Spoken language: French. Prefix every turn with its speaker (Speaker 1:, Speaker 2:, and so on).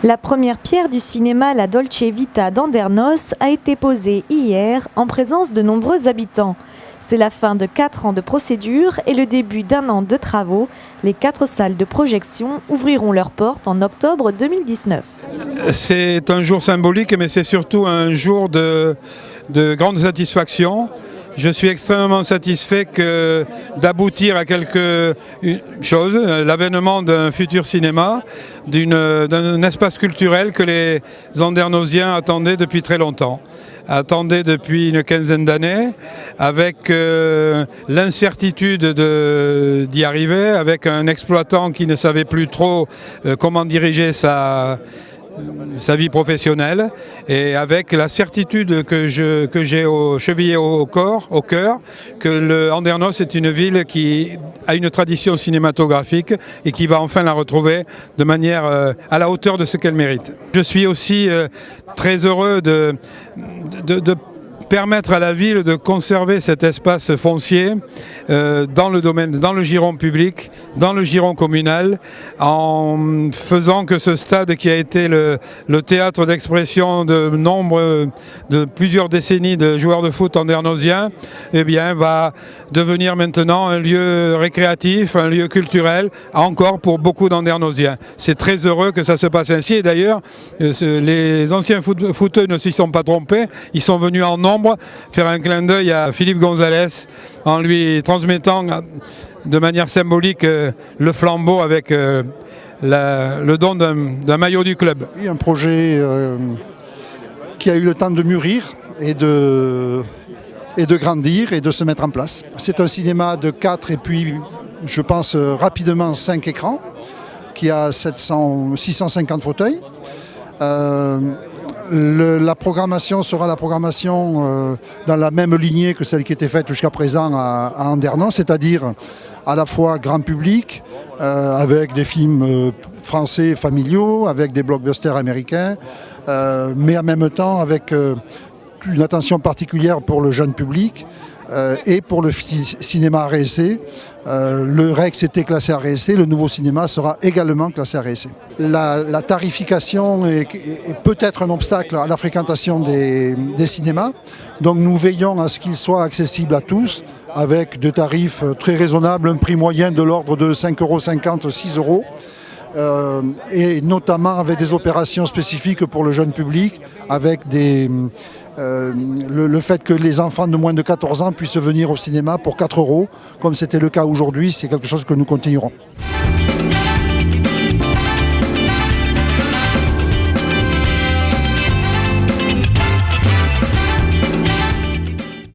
Speaker 1: La première pierre du cinéma La Dolce Vita d'Andernos a été posée hier en présence de nombreux habitants. C'est la fin de 4 ans de procédure et le début d'1 an de travaux. Les 4 salles de projection ouvriront leurs portes en octobre 2019.
Speaker 2: C'est un jour symbolique, mais c'est surtout un jour de grande satisfaction. Je suis extrêmement satisfait d'aboutir à quelque chose, l'avènement d'un futur cinéma, d'un espace culturel que les Andernosiens attendaient depuis très longtemps. Attendaient depuis une quinzaine d'années, avec l'incertitude d'y arriver, avec un exploitant qui ne savait plus trop comment diriger sa vie professionnelle, et avec la certitude que j'ai chevillé au cœur, que le Andernos est une ville qui a une tradition cinématographique et qui va enfin la retrouver de manière à la hauteur de ce qu'elle mérite. Je suis aussi très heureux de permettre à la ville de conserver cet espace foncier dans le giron public, dans le giron communal, en faisant que ce stade qui a été le théâtre d'expression de plusieurs décennies de joueurs de foot andernosiens, eh bien, va devenir maintenant un lieu récréatif, un lieu culturel, encore pour beaucoup d'Andernosiens. C'est très heureux que ça se passe ainsi, et d'ailleurs, les anciens footeux ne s'y sont pas trompés, ils sont venus en nombre faire un clin d'œil à Philippe Gonzalez en lui transmettant de manière symbolique le flambeau avec le don d'un maillot du club.
Speaker 3: Un projet qui a eu le temps de mûrir et de grandir et de se mettre en place. C'est un cinéma de 4 et puis je pense rapidement 5 écrans qui a 650 fauteuils. La programmation sera la programmation dans la même lignée que celle qui était faite jusqu'à présent à Andernos, c'est-à-dire à la fois grand public, avec des films français familiaux, avec des blockbusters américains, mais en même temps avec une attention particulière pour le jeune public et pour le cinéma RSC. Le Rex était classé RSC, le nouveau cinéma sera également classé RSC. La tarification est peut-être un obstacle à la fréquentation des cinémas, donc nous veillons à ce qu'il soit accessible à tous, avec des tarifs très raisonnables, un prix moyen de l'ordre de 5,50 €, 6 €. Et notamment avec des opérations spécifiques pour le jeune public, avec le fait que les enfants de moins de 14 ans puissent venir au cinéma pour 4 €, comme c'était le cas aujourd'hui, c'est quelque chose que nous continuerons.